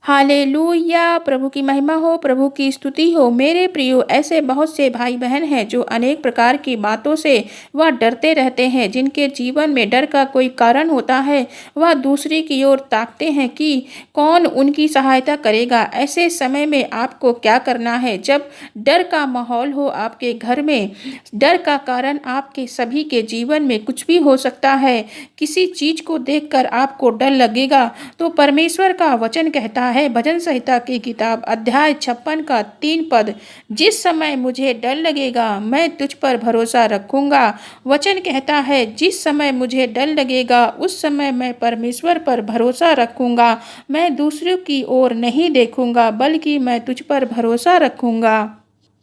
Hallelujah! प्रभु की महिमा हो, प्रभु की स्तुति हो। मेरे प्रियो, ऐसे बहुत से भाई बहन हैं जो अनेक प्रकार की बातों से वह डरते रहते हैं। जिनके जीवन में डर का कोई कारण होता है, वह दूसरे की ओर ताकते हैं कि कौन उनकी सहायता करेगा। ऐसे समय में आपको क्या करना है? जब डर का माहौल हो आपके घर में, डर का कारण आपके सभी के जीवन में कुछ भी हो सकता है। किसी चीज को देखकर आपको डर लगेगा, तो परमेश्वर का वचन कहता है, भजन संहिता की किताब अध्याय 56 का 3 पद, जिस समय मुझे डर लगेगा मैं तुझ पर भरोसा रखूंगा। वचन कहता है, जिस समय मुझे डर लगेगा उस समय मैं परमेश्वर पर भरोसा रखूंगा। मैं दूसरों की ओर नहीं देखूंगा, बल्कि मैं तुझ पर भरोसा रखूंगा।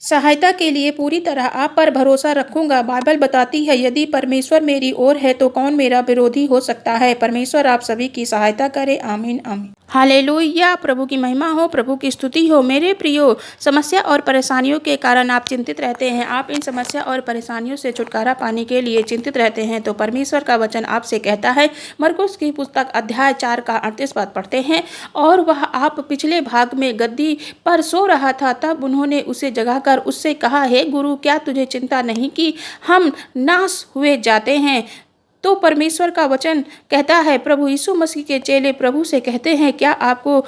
सहायता के लिए पूरी तरह आप पर भरोसा रखूंगा। बाइबल बताती है, यदि परमेश्वर मेरी ओर है तो कौन मेरा विरोधी हो सकता है। परमेश्वर आप सभी की सहायता करे। आमीन आमीन। हालेलुया! प्रभु की महिमा हो, प्रभु की स्तुति हो। मेरे प्रियो, समस्या और परेशानियों के कारण आप चिंतित रहते हैं। आप इन समस्या और परेशानियों से छुटकारा पाने के लिए चिंतित रहते हैं, तो परमेश्वर का वचन आपसे कहता है, मरकुस की पुस्तक अध्याय 4 का 38 पद पढ़ते हैं। और वह आप पिछले भाग में गद्दी पर सो रहा था, तब उन्होंने उसे जगाकर उससे कहा, हे गुरु, क्या तुझे चिंता नहीं कि हम नाश हुए जाते हैं? तो परमेश्वर का वचन कहता है, प्रभु यीशु मसीह के चेले प्रभु से कहते हैं, क्या आपको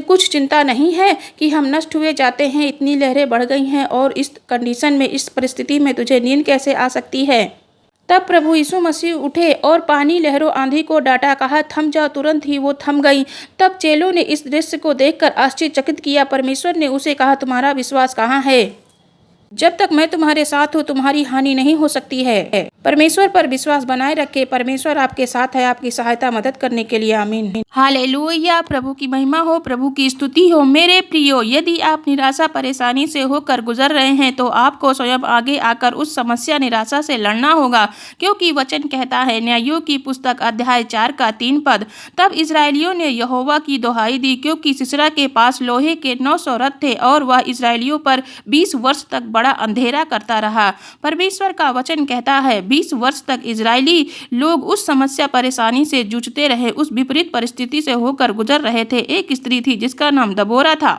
कुछ चिंता नहीं है कि हम नष्ट हुए जाते हैं? इतनी लहरें बढ़ गई हैं और इस कंडीशन में, इस परिस्थिति में तुझे नींद कैसे आ सकती है? तब प्रभु यीशु मसीह उठे और पानी, लहरों, आंधी को डांटा, कहा, थम जाओ। तुरंत ही वो थम गई। तब चेलों ने इस दृश्य को देखकर आश्चर्यचकित किया। परमेश्वर ने उसे कहा, तुम्हारा विश्वास कहाँ है? जब तक मैं तुम्हारे साथ हूँ तुम्हारी हानि नहीं हो सकती है। परमेश्वर पर विश्वास बनाए रखे। परमेश्वर आपके साथ है, आपकी सहायता मदद करने के लिए। आमीन। हालेलुया! प्रभु की महिमा हो, प्रभु की स्तुति हो। मेरे प्रियो, यदि आप निराशा परेशानी से होकर गुजर रहे हैं, तो आपको स्वयं आगे आकर उस समस्या निराशा से लड़ना होगा, क्योंकि वचन कहता है, न्यायों की पुस्तक अध्याय 4 का 3 पद, तब इस्राएलियों ने यहोवा की दुहाई दी, क्योंकि सिसरा के पास लोहे के 900 रथ थे और वह इस्राएलियों पर 20 वर्ष तक बड़ा अंधेरा करता रहा। परमेश्वर का वचन कहता है, 20 वर्ष तक इजरायली लोग उस समस्या परेशानी से जूझते रहे, उस विपरीत परिस्थिति से होकर गुजर रहे थे। एक स्त्री थी जिसका नाम दबोरा था।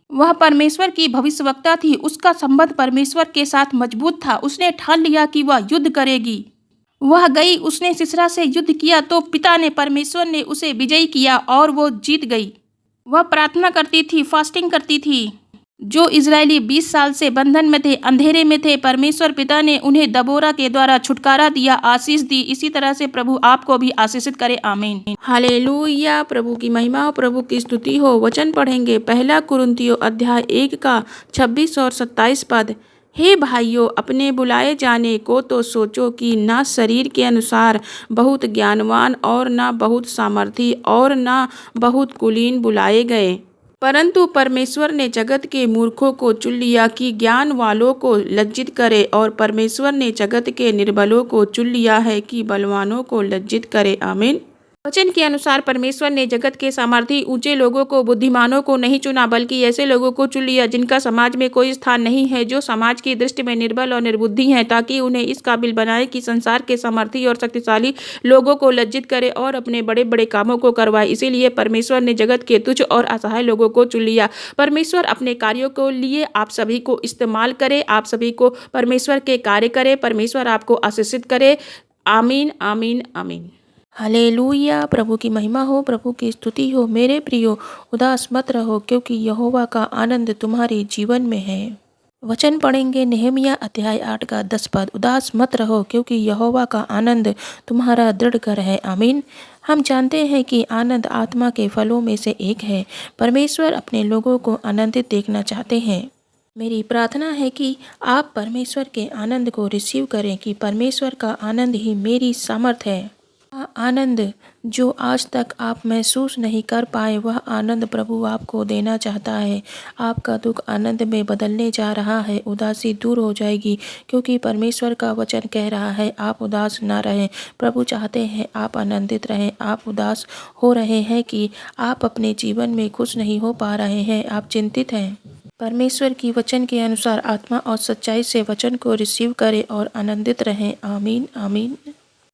वह परमेश्वर की भविष्यवक्ता थी। उसका संबंध परमेश्वर के साथ मजबूत था। उसने ठान लिया कि वह युद्ध करेगी। वह गई, उसने सिसरा से युद्ध किया, तो पिता ने, परमेश्वर ने उसे विजयी किया और वो जीत गई। वह प्रार्थना करती थी, फास्टिंग करती थी। जो इजरायली 20 साल से बंधन में थे, अंधेरे में थे, परमेश्वर पिता ने उन्हें दबोरा के द्वारा छुटकारा दिया, आशीष दी। इसी तरह से प्रभु आपको भी आशीषित करे। आमीन। हालेलुया! प्रभु की महिमा हो, प्रभु की स्तुति हो। वचन पढ़ेंगे, पहला कुरिन्थियों अध्याय 1 का 26 और 27 पद। हे भाइयों, अपने बुलाए जाने को तो सोचो कि ना शरीर के अनुसार बहुत ज्ञानवान और ना बहुत सामर्थी और ना बहुत कुलीन बुलाए गए, परंतु परमेश्वर ने जगत के मूर्खों को चुन लिया कि ज्ञान वालों को लज्जित करे, और परमेश्वर ने जगत के निर्बलों को चुन लिया है कि बलवानों को लज्जित करे। आमीन। वचन के अनुसार परमेश्वर ने जगत के सामर्थी, ऊंचे लोगों को, बुद्धिमानों को नहीं चुना, बल्कि ऐसे लोगों को चुन लिया जिनका समाज में कोई स्थान नहीं है, जो समाज की दृष्टि में निर्बल और निर्बुद्धि हैं, ताकि उन्हें इस काबिल बनाए कि संसार के सामर्थी और शक्तिशाली लोगों को लज्जित करे और अपने बड़े बड़े कामों को करवाए। इसीलिए परमेश्वर ने जगत के तुच्छ और असहाय लोगों को चुन लिया। परमेश्वर अपने कार्यों को लिए आप सभी को इस्तेमाल करे, आप सभी को परमेश्वर के कार्य करे। परमेश्वर आपको आशीषित करे। आमीन आमीन आमीन। हालेलुया! प्रभु की महिमा हो, प्रभु की स्तुति हो। मेरे प्रियो, उदास मत रहो, क्योंकि यहोवा का आनंद तुम्हारे जीवन में है। वचन पढ़ेंगे, नेहमिया अध्याय 8 का 10 पद। उदास मत रहो, क्योंकि यहोवा का आनंद तुम्हारा दृढ़ कर है। आमीन। हम जानते हैं कि आनंद आत्मा के फलों में से एक है। परमेश्वर अपने लोगों को आनंदित देखना चाहते हैं। मेरी प्रार्थना है कि आप परमेश्वर के आनंद को रिसीव करें, कि परमेश्वर का आनंद ही मेरी सामर्थ है। आनंद जो आज तक आप महसूस नहीं कर पाए, वह आनंद प्रभु आपको देना चाहता है। आपका दुख आनंद में बदलने जा रहा है। उदासी दूर हो जाएगी, क्योंकि परमेश्वर का वचन कह रहा है, आप उदास ना रहें। प्रभु चाहते हैं आप आनंदित रहें। आप उदास हो रहे हैं कि आप अपने जीवन में खुश नहीं हो पा रहे हैं, आप चिंतित हैं। परमेश्वर की वचन के अनुसार आत्मा और सच्चाई से वचन को रिसीव करें और आनंदित रहें। आमीन आमीन।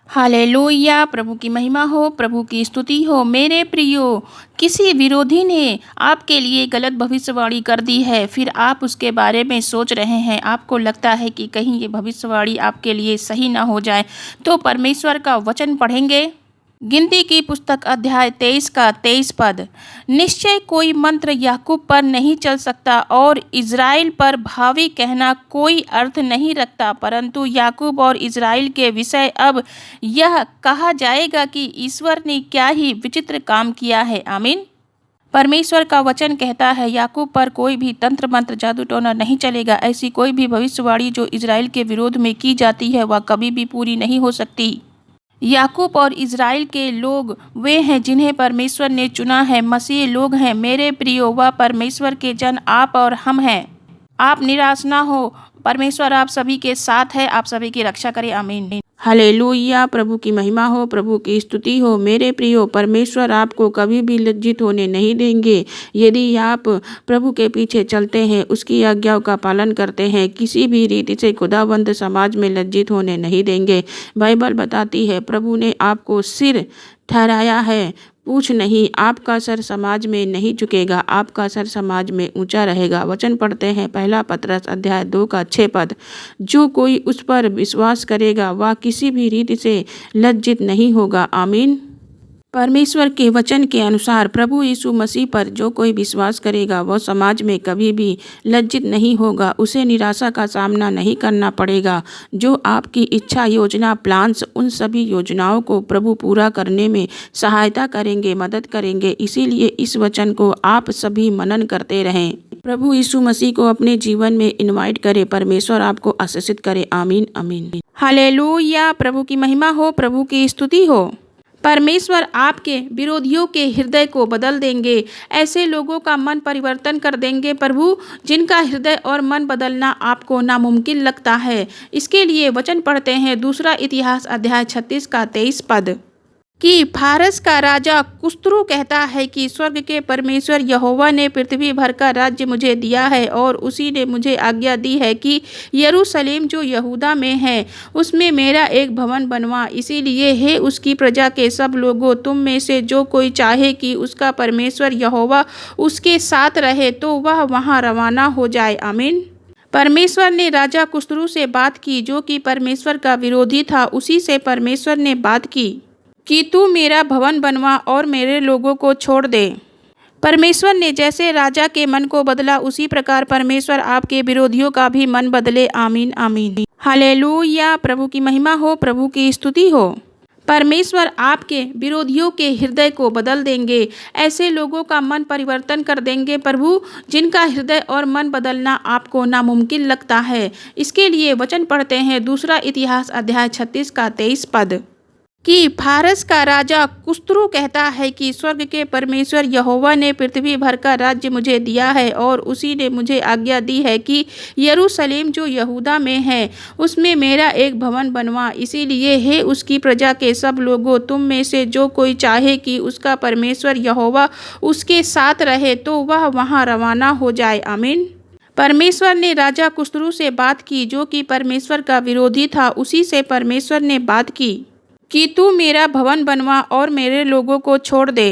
हालेलुया, प्रभु की महिमा हो, प्रभु की स्तुति हो। मेरे प्रियो, किसी विरोधी ने आपके लिए गलत भविष्यवाणी कर दी है, फिर आप उसके बारे में सोच रहे हैं, आपको लगता है कि कहीं ये भविष्यवाणी आपके लिए सही ना हो जाए, तो परमेश्वर का वचन पढ़ेंगे। गिनती की पुस्तक अध्याय 23 का 23 पद। निश्चय कोई मंत्र याकूब पर नहीं चल सकता और इज़राइल पर भावी कहना कोई अर्थ नहीं रखता, परंतु याकूब और इज़राइल के विषय अब यह कहा जाएगा कि ईश्वर ने क्या ही विचित्र काम किया है। आमीन। परमेश्वर का वचन कहता है याकूब पर कोई भी तंत्र मंत्र जादू टोना नहीं चलेगा। ऐसी कोई भी भविष्यवाणी जो इज़राइल के विरोध में की जाती है वह कभी भी पूरी नहीं हो सकती। याकूब और इज़राइल के लोग वे हैं जिन्हें परमेश्वर ने चुना है, मसीह लोग हैं। मेरे प्रियो, वह परमेश्वर के जन आप और हम हैं। आप निराश ना हो, परमेश्वर आप सभी के साथ है, आप सभी की रक्षा करे। आमीन। हालेलुया, प्रभु की महिमा हो, प्रभु की स्तुति हो। मेरे प्रियो, परमेश्वर आपको कभी भी लज्जित होने नहीं देंगे। यदि आप प्रभु के पीछे चलते हैं, उसकी आज्ञाओं का पालन करते हैं, किसी भी रीति से खुदाबंद समाज में लज्जित होने नहीं देंगे। बाइबल बताती है प्रभु ने आपको सिर ठहराया है, पूछ नहीं। आपका सर समाज में नहीं झुकेगा, आपका सर समाज में ऊंचा रहेगा। वचन पढ़ते हैं पहला पतरस अध्याय 2 का 6 पद। जो कोई उस पर विश्वास करेगा वह किसी भी रीति से लज्जित नहीं होगा। आमीन। परमेश्वर के वचन के अनुसार प्रभु यीशु मसीह पर जो कोई विश्वास करेगा वह समाज में कभी भी लज्जित नहीं होगा, उसे निराशा का सामना नहीं करना पड़ेगा। जो आपकी इच्छा, योजना, प्लान्स, उन सभी योजनाओं को प्रभु पूरा करने में सहायता करेंगे, मदद करेंगे। इसीलिए इस वचन को आप सभी मनन करते रहें। प्रभु यीशु मसीह को अपने जीवन में इनवाइट करें। परमेश्वर आपको आशीषित करे। आमीन आमीन। हालेलुया, प्रभु की महिमा हो, प्रभु की स्तुति हो। परमेश्वर आपके विरोधियों के हृदय को बदल देंगे, ऐसे लोगों का मन परिवर्तन कर देंगे प्रभु जिनका हृदय और मन बदलना आपको नामुमकिन लगता है। इसके लिए वचन पढ़ते हैं दूसरा इतिहास अध्याय 36 का 23 पद कि फारस का राजा कुस्रू कहता है कि स्वर्ग के परमेश्वर यहोवा ने पृथ्वी भर का राज्य मुझे दिया है और उसी ने मुझे आज्ञा दी है कि यरूशलेम जो यहूदा में है उसमें मेरा एक भवन बनवा। इसीलिए हे उसकी प्रजा के सब लोगों, तुम में से जो कोई चाहे कि उसका परमेश्वर यहोवा उसके साथ रहे तो वह वहाँ रवाना हो जाए। आमीन। परमेश्वर ने राजा कुस्रू से बात की जो कि परमेश्वर का विरोधी था। उसी से परमेश्वर ने बात की कि तू मेरा भवन बनवा और मेरे लोगों को छोड़ दे। परमेश्वर ने जैसे राजा के मन को बदला उसी प्रकार परमेश्वर आपके विरोधियों का भी मन बदले। आमीन आमीन। हालेलुया, प्रभु की महिमा हो, प्रभु की स्तुति हो। परमेश्वर आपके विरोधियों के हृदय को बदल देंगे, ऐसे लोगों का मन परिवर्तन कर देंगे प्रभु जिनका हृदय और मन बदलना आपको नामुमकिन लगता है। इसके लिए वचन पढ़ते हैं दूसरा इतिहास अध्याय 36 का 23 पद कि फारस का राजा कुस्रू कहता है कि स्वर्ग के परमेश्वर यहोवा ने पृथ्वी भर का राज्य मुझे दिया है और उसी ने मुझे आज्ञा दी है कि यरूशलेम जो यहूदा में है उसमें मेरा एक भवन बनवा। इसीलिए हे उसकी प्रजा के सब लोगों, तुम में से जो कोई चाहे कि उसका परमेश्वर यहोवा उसके साथ रहे तो वह वहाँ रवाना हो जाए। आमीन। परमेश्वर ने राजा कुस्रू से बात की जो कि परमेश्वर का विरोधी था। उसी से परमेश्वर ने बात की कि तू मेरा भवन बनवा और मेरे लोगों को छोड़ दे।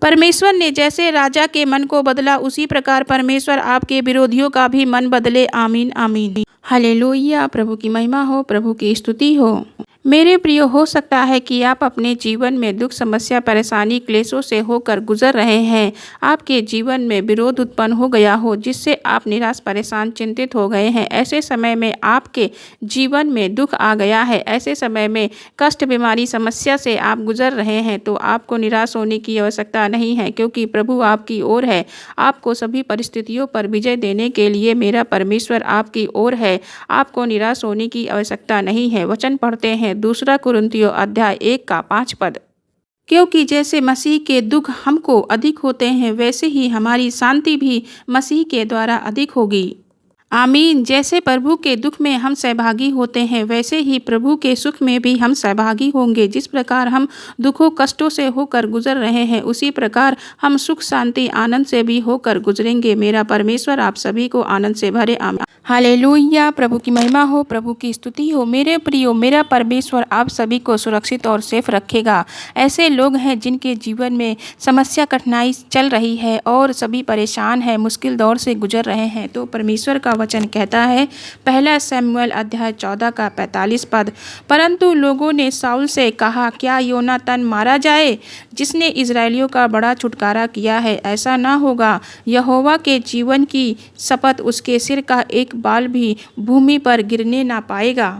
परमेश्वर ने जैसे राजा के मन को बदला उसी प्रकार परमेश्वर आपके विरोधियों का भी मन बदले। आमीन आमीन। हालेलुया, प्रभु की महिमा हो, प्रभु की स्तुति हो। मेरे प्रिय, हो सकता है कि आप अपने जीवन में दुख, समस्या, परेशानी, क्लेशों से होकर गुजर रहे हैं। आपके जीवन में विरोध उत्पन्न हो गया हो जिससे आप निराश, परेशान, चिंतित हो गए हैं। ऐसे समय में आपके जीवन में दुख आ गया है, ऐसे समय में कष्ट, बीमारी, समस्या से आप गुजर रहे हैं, तो आपको निराश होने की आवश्यकता नहीं है क्योंकि प्रभु आपकी ओर है। आपको सभी परिस्थितियों पर विजय देने के लिए मेरा परमेश्वर आपकी ओर है। आपको निराश होने की आवश्यकता नहीं है। वचन पढ़ते हैं दूसरा कुरिन्थियों अध्याय 1 का 5 पद। क्योंकि जैसे मसीह के दुख हमको अधिक होते हैं वैसे ही हमारी शांति भी मसीह के द्वारा अधिक होगी। आमीन। जैसे प्रभु के दुख में हम सहभागी होते हैं वैसे ही प्रभु के सुख में भी हम सहभागी होंगे। जिस प्रकार हम दुखों कष्टों से होकर गुजर रहे हैं उसी प्रकार हम सुख शांति आनंद से भी होकर गुजरेंगे। मेरा परमेश्वर आप सभी को आनंद से भरे। आमीन। हालेलुया। प्रभु की महिमा हो, प्रभु की स्तुति हो। मेरे प्रियो, मेरा परमेश्वर आप सभी को सुरक्षित और सेफ रखेगा। ऐसे लोग हैं जिनके जीवन में समस्या कठिनाई चल रही है और सभी परेशान हैं, मुश्किल दौर से गुजर रहे हैं, तो परमेश्वर का वचन कहता है 1 शमूएल अध्याय 14 का 45 पद, परंतु लोगों ने शाऊल से कहा, क्या योनातान मारा जाए जिसने इजरायलियों का बड़ा छुटकारा किया है? ऐसा ना होगा। यहोवा के जीवन की शपथ, उसके सिर का एक बाल भी भूमि पर गिरने ना पाएगा,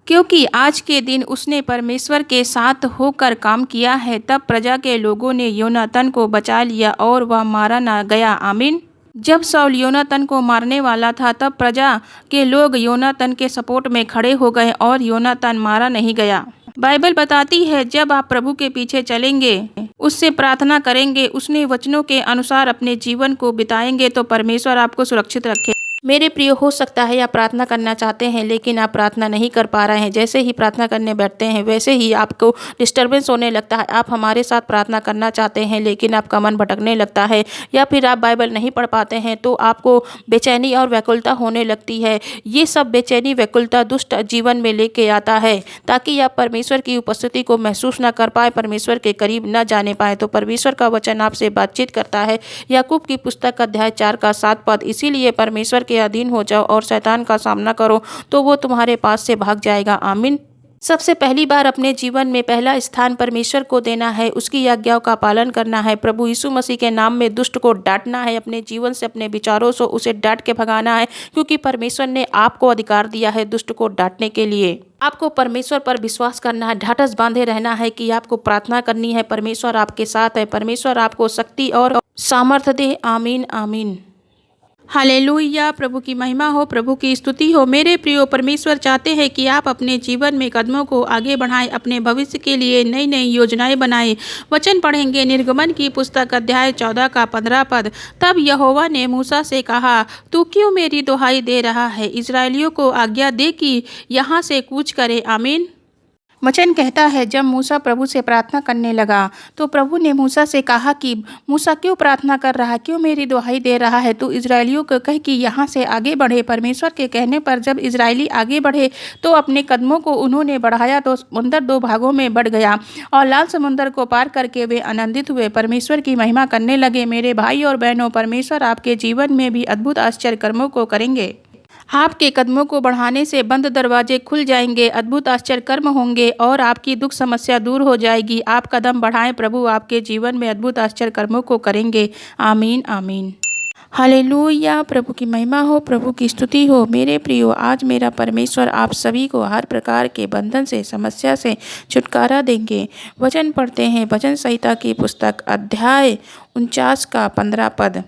क्योंकि आज के दिन उसने परमेश्वर के साथ होकर काम किया है। तब प्रजा के लोगों ने योनातान को बचा लिया और वह मारा ना गया। आमीन। जब शाऊल योनातान को मारने वाला था तब प्रजा के लोग योनातान के सपोर्ट में खड़े हो गए और योनातान मारा नहीं गया। बाइबल बताती है जब आप प्रभु के पीछे चलेंगे, उससे प्रार्थना करेंगे, उसने वचनों के अनुसार अपने जीवन को बिताएंगे तो परमेश्वर आपको सुरक्षित रखे। मेरे प्रिय, हो सकता है आप प्रार्थना करना चाहते हैं लेकिन आप प्रार्थना नहीं कर पा रहे हैं। जैसे ही प्रार्थना करने बैठते हैं वैसे ही आपको डिस्टर्बेंस होने लगता है। आप हमारे साथ प्रार्थना करना चाहते हैं लेकिन आपका मन भटकने लगता है, या फिर आप बाइबल नहीं पढ़ पाते हैं तो आपको बेचैनी और व्याकुलता होने लगती है। ये सब बेचैनी व्याकुलता दुष्ट जीवन में लेके आता है ताकि आप परमेश्वर की उपस्थिति को महसूस ना कर पाए, परमेश्वर के करीब न जाने पाए। तो परमेश्वर का वचन आपसे बातचीत करता है। याकूब की पुस्तक अध्याय 4 का 7 पद, इसीलिए परमेश्वर के अधीन हो जाओ और शैतान का सामना करो तो वो तुम्हारे पास से भाग जाएगा। आमीन। सबसे पहली बार अपने जीवन में पहला स्थान परमेश्वर को देना है, उसकी आज्ञाओं का पालन करना है, प्रभु यीशु मसीह के नाम में दुष्ट को डांटना है, अपने जीवन से अपने विचारों से उसे डांट के भगाना है, क्योंकि परमेश्वर ने आपको अधिकार दिया है दुष्ट को डांटने के लिए। आपको परमेश्वर पर विश्वास करना है, ढाढ़स बांधे रहना है कि आपको प्रार्थना करनी है। परमेश्वर आपके साथ है, परमेश्वर आपको शक्ति और सामर्थ्य दे। आमीन आमीन। हालेलुया। प्रभु की महिमा हो, प्रभु की स्तुति हो। मेरे प्रियो, परमेश्वर चाहते हैं कि आप अपने जीवन में कदमों को आगे बढ़ाएं, अपने भविष्य के लिए नई नई योजनाएं बनाएं। वचन पढ़ेंगे निर्गमन की पुस्तक अध्याय 14 का 15 पद, तब यहोवा ने मूसा से कहा, तू क्यों मेरी दुहाई दे रहा है? इजरायलियों को आज्ञा दे कि यहाँ से कूच करे। आमीन। वचन कहता है जब मूसा प्रभु से प्रार्थना करने लगा तो प्रभु ने मूसा से कहा कि मूसा क्यों प्रार्थना कर रहा है, क्यों मेरी दुहाई दे रहा है? तो इजरायलियों को कह कि यहाँ से आगे बढ़े। परमेश्वर के कहने पर जब इजरायली आगे बढ़े तो अपने कदमों को उन्होंने बढ़ाया तो समुंदर 2 भागों में बढ़ गया और लाल समुंदर को पार करके वे आनंदित हुए, परमेश्वर की महिमा करने लगे। मेरे भाई और बहनों, परमेश्वर आपके जीवन में भी अद्भुत आश्चर्य कर्मों को करेंगे। आपके कदमों को बढ़ाने से बंद दरवाजे खुल जाएंगे, अद्भुत आश्चर्य कर्म होंगे और आपकी दुख समस्या दूर हो जाएगी। आप कदम बढ़ाएं, प्रभु आपके जीवन में अद्भुत आश्चर्य कर्मों को करेंगे। आमीन आमीन। हालेलुया। प्रभु की महिमा हो, प्रभु की स्तुति हो। मेरे प्रियो, आज मेरा परमेश्वर आप सभी को हर प्रकार के बंधन से, समस्या से छुटकारा देंगे। वचन पढ़ते हैं वचन संहिता की पुस्तक अध्याय 49 का 15 पद,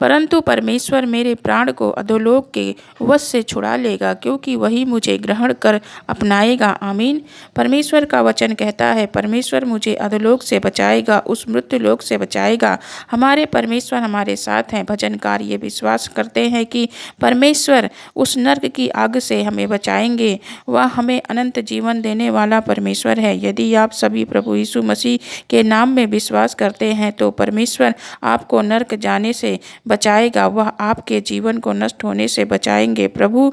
परंतु परमेश्वर मेरे प्राण को अधोलोक के वश से छुड़ा लेगा, क्योंकि वही मुझे ग्रहण कर अपनाएगा। आमीन। परमेश्वर का वचन कहता है परमेश्वर मुझे अधोलोक से बचाएगा, उस मृत्यु लोक से बचाएगा। हमारे परमेश्वर हमारे साथ हैं। भजनकार ये विश्वास करते हैं कि परमेश्वर उस नरक की आग से हमें बचाएंगे। वह हमें अनंत जीवन देने वाला परमेश्वर है। यदि आप सभी प्रभु यीशु मसीह के नाम में विश्वास करते हैं तो परमेश्वर आपको नरक जाने से बचाएगा। वह आपके जीवन को नष्ट होने से बचाएंगे। प्रभु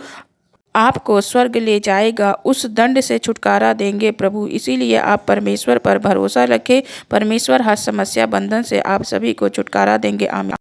आपको स्वर्ग ले जाएगा, उस दंड से छुटकारा देंगे प्रभु। इसीलिए आप परमेश्वर पर भरोसा रखें। परमेश्वर हर समस्या बंधन से आप सभी को छुटकारा देंगे। आमीन।